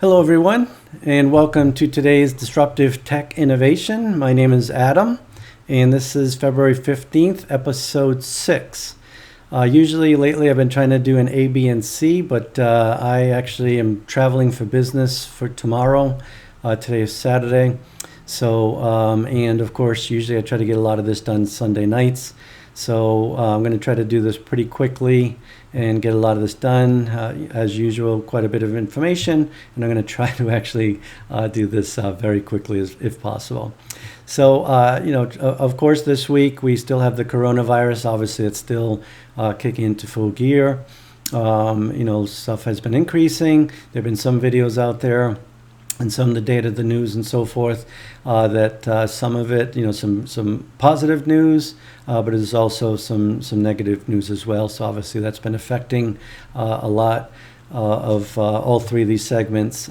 Hello everyone, and welcome to today's Disruptive Tech Innovation. My name is Adam, and this is February 15th, episode 6. Usually lately I've been trying to do an A, B, and C, but I actually am traveling for business for tomorrow. Today is Saturday. And of course, usually I try to get a lot of this done Sunday nights. So I'm going to try to do this pretty quickly and get a lot of this done. As usual, quite a bit of information, and I'm going to try to actually do this very quickly if possible. So, of course, this week we still have the coronavirus. Obviously, it's still kicking into full gear. Stuff has been increasing. There have been some videos out there and some of the data, the news, and so forth, that some of it, some positive news, but there's also some negative news as well. So obviously that's been affecting a lot of all three of these segments.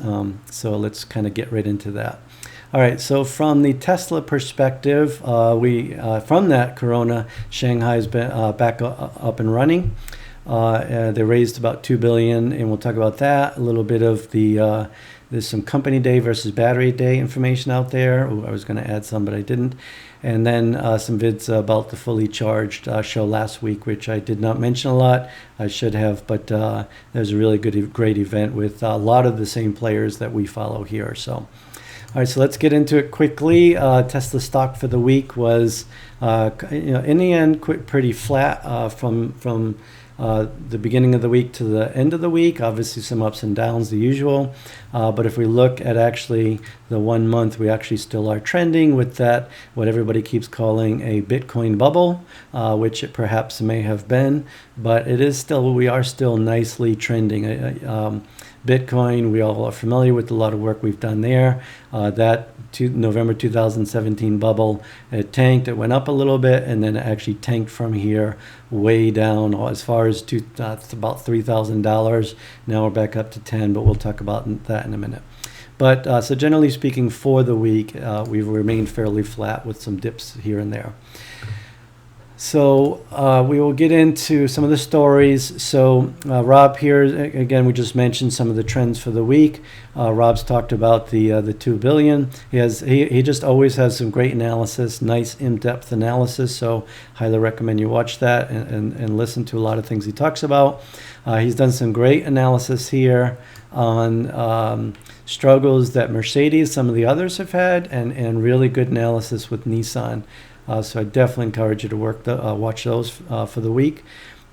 So let's kind of get right into that. All right, so from the Tesla perspective, from that corona, Shanghai's been back up and running. They raised about $2 billion, and we'll talk about that. A little bit of there's some company day versus battery day information out there. Ooh, I was going to add some, but I didn't. And then some vids about the fully charged show last week, which I did not mention a lot. I should have, but there's a really great event with a lot of the same players that we follow here. So, all right, so let's get into it quickly. Tesla stock for the week was, in the end, pretty flat from the beginning of the week to the end of the week. Obviously some ups and downs, the usual. But if we look at actually the 1 month, we actually still are trending with that, what everybody keeps calling a Bitcoin bubble, which it perhaps may have been, but we are still nicely trending. Bitcoin, we all are familiar with a lot of work we've done there. November 2017 bubble, it tanked, it went up a little bit, and then it actually tanked from here way down as far as about $3,000. Now we're back up to 10, but we'll talk about that in a minute. But so generally speaking, for the week, we've remained fairly flat with some dips here and there. So we will get into some of the stories. So Rob here, again, we just mentioned some of the trends for the week. Rob's talked about the $2 billion. He just always has some great analysis, nice in-depth analysis. So highly recommend you watch that and listen to a lot of things he talks about. He's done some great analysis here on struggles that Mercedes, some of the others have had, and really good analysis with Nissan. So I definitely encourage you to watch those for the week.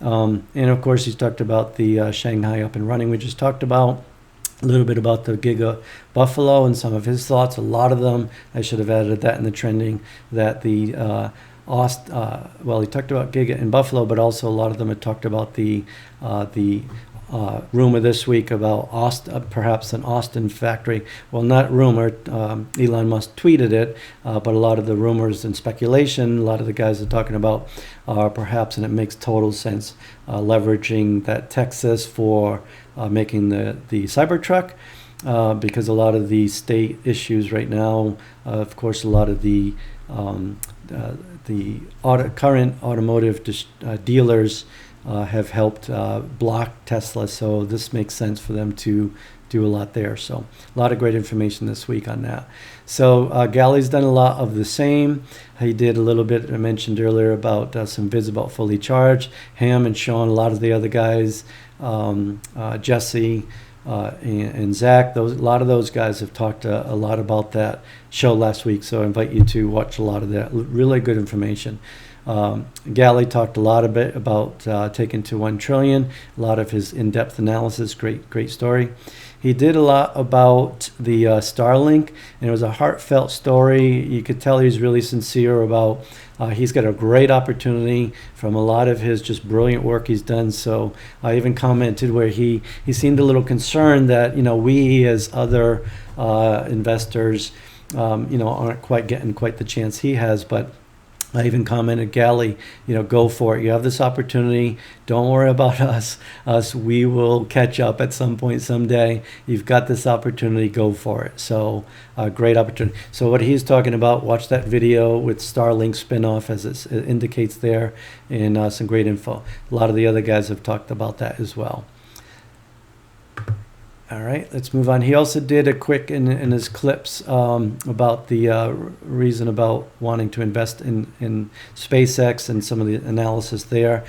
And of course, he's talked about the Shanghai up and running. We just talked about a little bit about the Giga Buffalo and some of his thoughts. A lot of them, I should have added that in the trending, that he talked about Giga in Buffalo, but also a lot of them had talked about the rumor this week about perhaps an Austin factory. Well, not rumor. Elon Musk tweeted it, but a lot of the rumors and speculation, a lot of the guys are talking about perhaps, and it makes total sense, leveraging that Texas for making the Cybertruck, because a lot of the state issues right now, of course, a lot of the current automotive dealers have helped block Tesla, so this makes sense for them to do a lot there. So a lot of great information this week on that. So Galley's done a lot of the same. He did a little bit, I mentioned earlier, about some vids about fully charged. Ham and Sean, a lot of the other guys, Jesse and Zach, a lot of those guys have talked a lot about that show last week, so I invite you to watch a lot of that. Really good information. Galley talked a lot about taking to 1 trillion, a lot of his in-depth analysis, great story. He did a lot about the Starlink, and it was a heartfelt story. You could tell he's really sincere about, he's got a great opportunity from a lot of his just brilliant work he's done. So I even commented where he seemed a little concerned that, we as other investors, aren't quite getting quite the chance he has, but I even commented, Galley, go for it. You have this opportunity. Don't worry about us. We will catch up at some point someday. You've got this opportunity. Go for it. So great opportunity. So what he's talking about, watch that video with Starlink spinoff, as it indicates there, and some great info. A lot of the other guys have talked about that as well. All right, let's move on. He also did a quick in his clips about the reason about wanting to invest in SpaceX and some of the analysis there.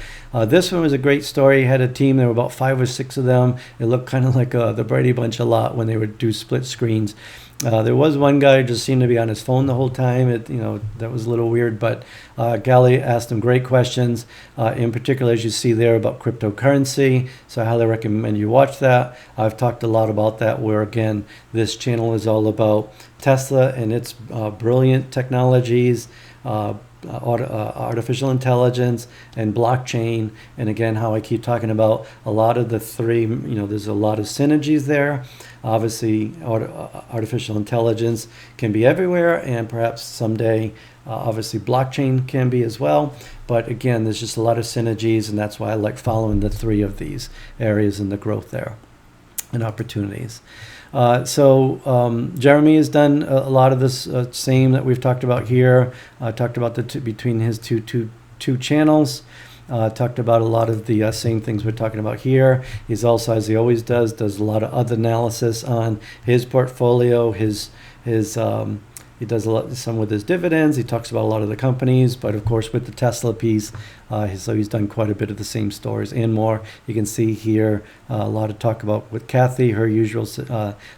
This one was a great story. He had a team. There were about 5 or 6 of them. It looked kind of like the Brady Bunch a lot when they would do split screens. There was one guy who just seemed to be on his phone the whole time. That was a little weird, but Gally asked him great questions, in particular, as you see there, about cryptocurrency. So I highly recommend you watch that. I've talked a lot about that, where, again, this channel is all about Tesla and its brilliant technologies, artificial intelligence and blockchain, and again, how I keep talking about a lot of the three, there's a lot of synergies there. Obviously, artificial intelligence can be everywhere, and perhaps someday, obviously, blockchain can be as well. But again, there's just a lot of synergies, and that's why I like following the 3 of these areas in the growth there and opportunities. Jeremy has done a lot of this same that we've talked about here. Talked about between his two channels. Talked about a lot of the same things we're talking about here. He's also, as he always does a lot of other analysis on his portfolio. He does some with his dividends. He talks about a lot of the companies, but of course with the Tesla piece, so he's done quite a bit of the same stories and more. You can see here a lot of talk about with Kathy, her usual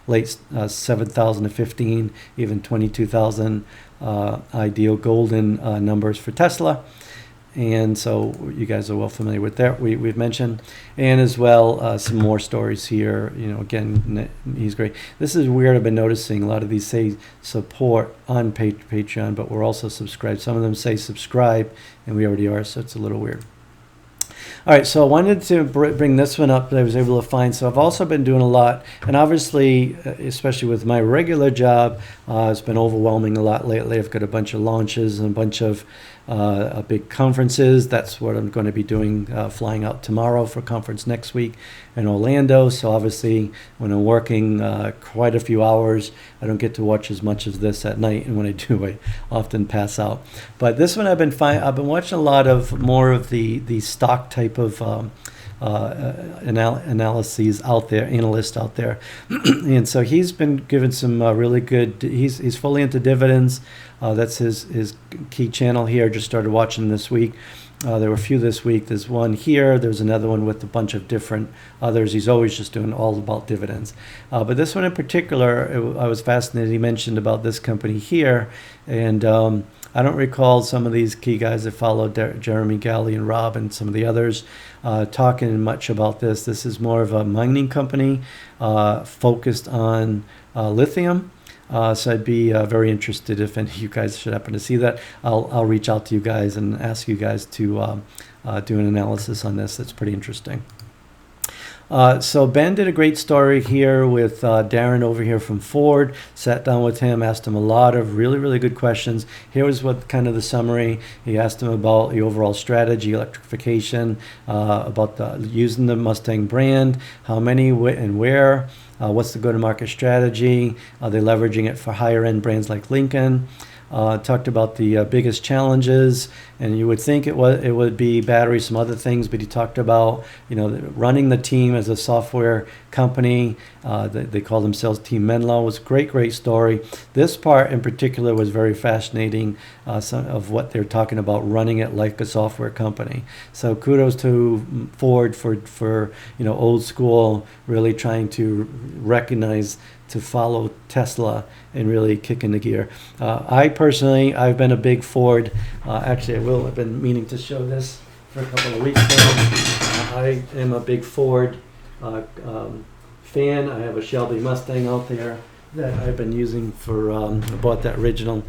late 7,000 to 15, even 22,000 ideal golden numbers for Tesla. And so you guys are well familiar with that. We've mentioned, and as well some more stories here. Again, he's great. This is weird. I've been noticing a lot of these say support on Patreon, but we're also subscribed. Some of them say subscribe, and we already are, so it's a little weird. All right, so I wanted to bring this one up that I was able to find. So I've also been doing a lot, and obviously, especially with my regular job, it's been overwhelming a lot lately. I've got a bunch of launches and a bunch of big conferences. That's what I'm going to be doing, flying out tomorrow for a conference next week in Orlando. So obviously, when I'm working quite a few hours, I don't get to watch as much of this at night, and when I do, I often pass out. But this one I've been watching a lot of more of the stock type of analyses out there, analysts out there. And so he's been given some really good, he's fully into dividends. That's his key channel here. Just started watching this week. There were a few this week. There's one here. There's another one with a bunch of different others. He's always just doing all about dividends. But this one in particular, I was fascinated. He mentioned about this company here. And I don't recall some of these key guys that followed Jeremy, Gally, and Rob, and some of the others talking much about this. This is more of a mining company focused on lithium. So I'd be very interested if any of you guys should happen to see that. I'll reach out to you guys and ask you guys to do an analysis on this. That's pretty interesting. So Ben did a great story here with Darren over here from Ford. Sat down with him, asked him a lot of really, really good questions. Here was what kind of the summary. He asked him about the overall strategy, electrification, about using the Mustang brand, how many and where. What's the go-to-market strategy? Are they leveraging it for higher-end brands like Lincoln? Talked about the biggest challenges, and you would think it would be battery, some other things, but he talked about running the team as a software company. They call themselves Team Menlo. It was a great story. This part in particular was very fascinating. Some of what they're talking about, running it like a software company. So kudos to Ford for old school, really trying to recognize, to follow Tesla and really kick into gear. I've been a big Ford. Actually, I've been meaning to show this for a couple of weeks now. I am a big Ford fan. I have a Shelby Mustang out there that I've been using for, I bought that original.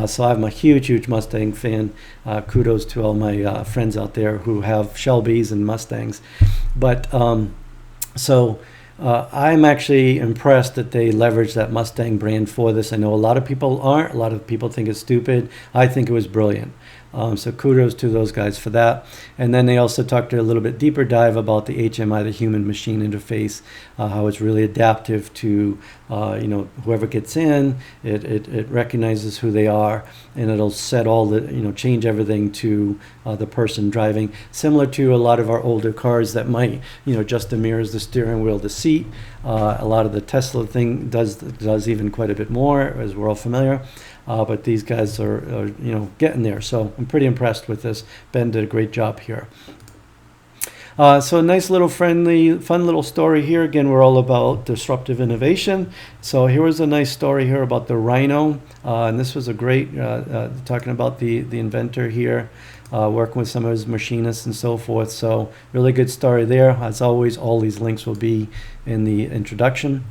So I'm a huge Mustang fan. Kudos to all my friends out there who have Shelbys and Mustangs. But I'm actually impressed that they leveraged that Mustang brand for this. I know a lot of people aren't. A lot of people think it's stupid. I think it was brilliant. So kudos to those guys for that. And then they also talked a little bit deeper dive about the HMI, the human machine interface, how it's really adaptive to whoever gets in. It recognizes who they are, and it'll set all the change everything to the person driving, similar to a lot of our older cars that might adjust the mirrors, the steering wheel, the seat. A lot of the Tesla thing does even quite a bit more, as we're all familiar. But these guys are getting there. So I'm pretty impressed with this. Ben did a great job here. So a nice little fun little story here. Again, we're all about disruptive innovation. So here was a nice story here about the Rhino. And this was a great, talking about the inventor here, working with some of his machinists and so forth. So really good story there. As always, all these links will be in the introduction.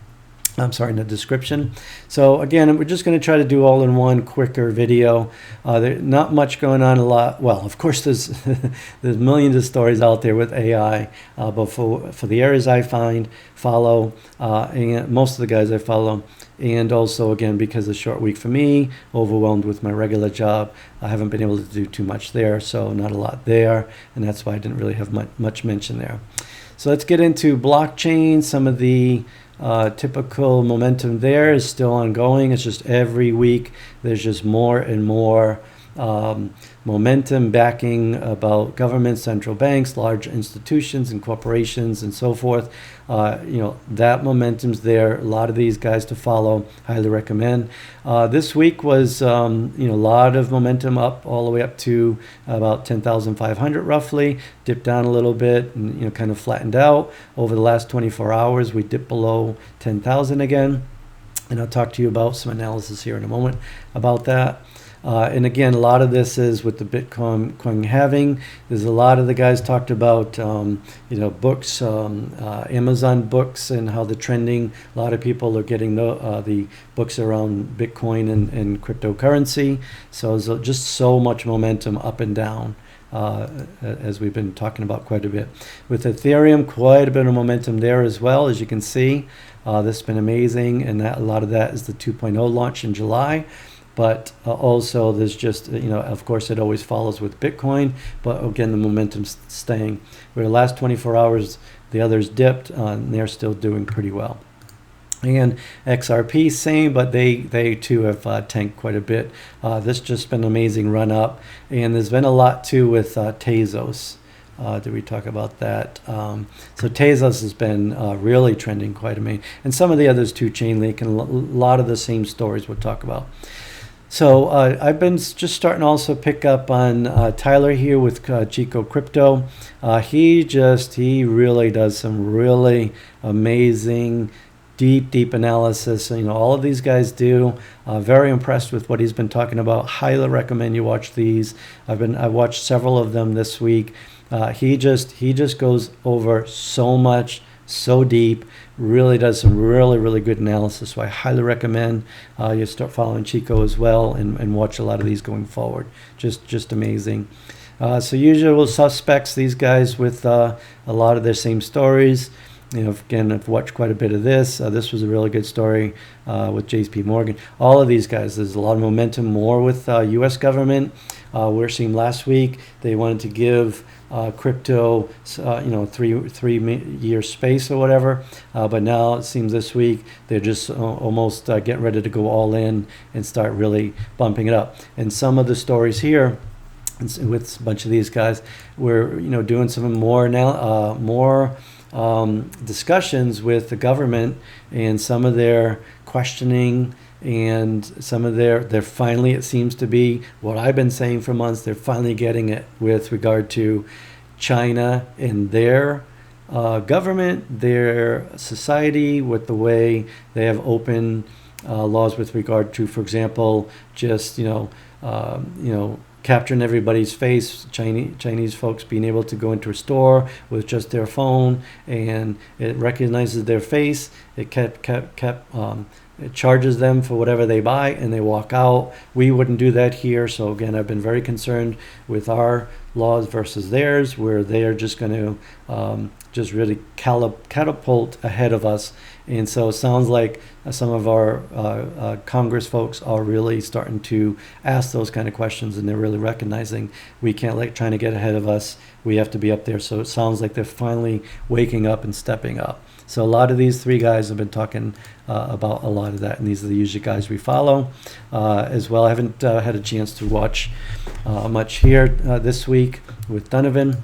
In the description. So again, we're just going to try to do all in one quicker video. There's not much going on, a lot. Well, of course, there's there's millions of stories out there with AI, but for the areas I follow, and most of the guys I follow, and also again because it's a short week for me, overwhelmed with my regular job, I haven't been able to do too much there, so not a lot there, and that's why I didn't really have much mention there. So let's get into blockchain. Some of the typical momentum there is still ongoing. It's just every week there's just more and more momentum backing about governments, central banks, large institutions and corporations and so forth. That momentum's there. A lot of these guys to follow. Highly recommend. This week was a lot of momentum up all the way up to about 10,500 roughly. Dipped down a little bit and kind of flattened out. Over the last 24 hours, we dipped below 10,000 again. And I'll talk to you about some analysis here in a moment about that. And again, a lot of this is with the Bitcoin halving. There's a lot of the guys talked about, books, Amazon books, and how they're trending. A lot of people are getting the books around Bitcoin and cryptocurrency. So there's just so much momentum up and down, as we've been talking about quite a bit. With Ethereum, quite a bit of momentum there as well, as you can see. This has been amazing, and a lot of that is the 2.0 launch in July. But also there's just, of course it always follows with Bitcoin, but again, the momentum's staying. Where the last 24 hours, the others dipped, and they're still doing pretty well. And XRP, same, but they too have tanked quite a bit. This just been an amazing run up. And there's been a lot too with Tezos. Did we talk about that? So Tezos has been really trending quite amazing. And some of the others too, Chainlink, and a lot of the same stories we'll talk about. So I've been just starting to also pick up on Tyler here with Chico Crypto. He really does some really amazing, deep analysis. All of these guys do. Very impressed with what he's been talking about. Highly recommend you watch these. I've watched several of them this week. He just goes over so much, so deep, really does some really good analysis. So I highly recommend you start following Chico as well and watch a lot of these going forward. Just amazing. So usual suspects, these guys with a lot of their same stories. Again, I've watched quite a bit of this. This was a really good story with JP Morgan. All of these guys, there's a lot of momentum more with U.S. government. We're seeing last week they wanted to give crypto, 3-year space or whatever. But now it seems this week they're just almost getting ready to go all in and start really bumping it up. And some of the stories here with a bunch of these guys, we're doing some more now, more discussions with the government and some of their questioning and some of they're finally, it seems to be what I've been saying for months, they're finally getting it with regard to China and their government, their society, with the way they have open laws with regard to, for example, just capturing everybody's face, Chinese folks being able to go into a store with just their phone and it recognizes their face. It it charges them for whatever they buy and they walk out. We wouldn't do that here. So again, I've been very concerned with our laws versus theirs, where they are just going to just really catapult ahead of us And so it sounds like some of our Congress folks are really starting to ask those kind of questions, and they're really recognizing we can't let China get ahead of us. We have to be up there. So it sounds like they're finally waking up and stepping up. So a lot of these three guys have been talking about a lot of that, and these are the usual guys we follow as well. I haven't had a chance to watch much here this week with Donovan.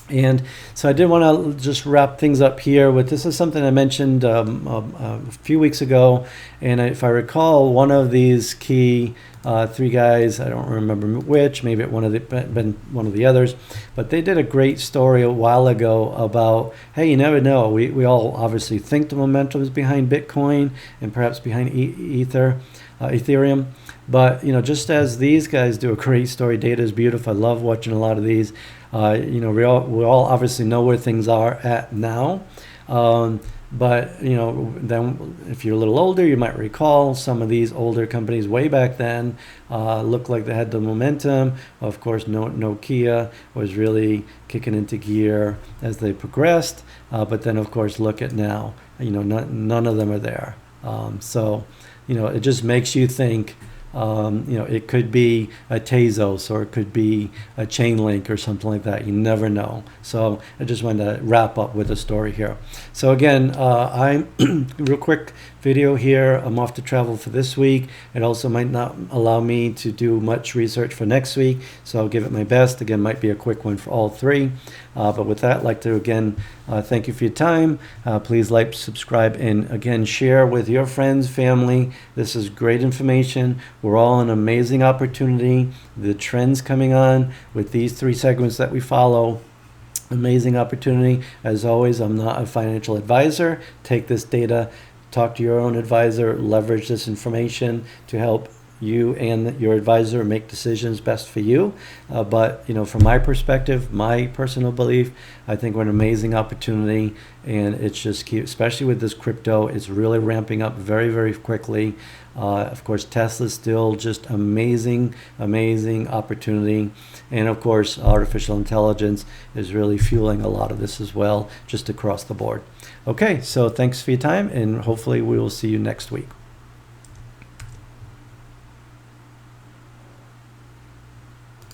And so I did want to just wrap things up here with, this is something I mentioned a few weeks ago. And if I recall, one of these key three guys, I don't remember which, maybe it been one of the others, but they did a great story a while ago about, hey, you never know. We all obviously think the momentum is behind Bitcoin and perhaps behind Ethereum. But, just as these guys do a great story, data is beautiful. I love watching a lot of these. We all obviously know where things are at now. But, then if you're a little older, you might recall some of these older companies way back then looked like they had the momentum. Of course, Nokia was really kicking into gear as they progressed. But then, of course, look at now. None of them are there. So, it just makes you think. It could be a Tezos, or it could be a Chainlink or something like that. You never know. So I just wanted to wrap up with a story here. So again, I'm real quick video here. I'm off to travel for this week. It also might not allow me to do much research for next week, so I'll give it my best. Again, might be a quick one for all three. But with that, I'd like to again thank you for your time. Please like, subscribe, and again, share with your friends, family. This is great information. We're all in an amazing opportunity. The trends coming on with these three segments that we follow. Amazing opportunity. As always, I'm not a financial advisor. Take this data, talk to your own advisor, leverage this information to help you and your advisor make decisions best for you. But from my perspective, my personal belief, I think we're an amazing opportunity, and it's just keep, especially with this crypto, it's really ramping up very, very quickly. Of course, Tesla's still just amazing opportunity. And of course, artificial intelligence is really fueling a lot of this as well, just across the board. Okay, so thanks for your time, and hopefully we will see you next week.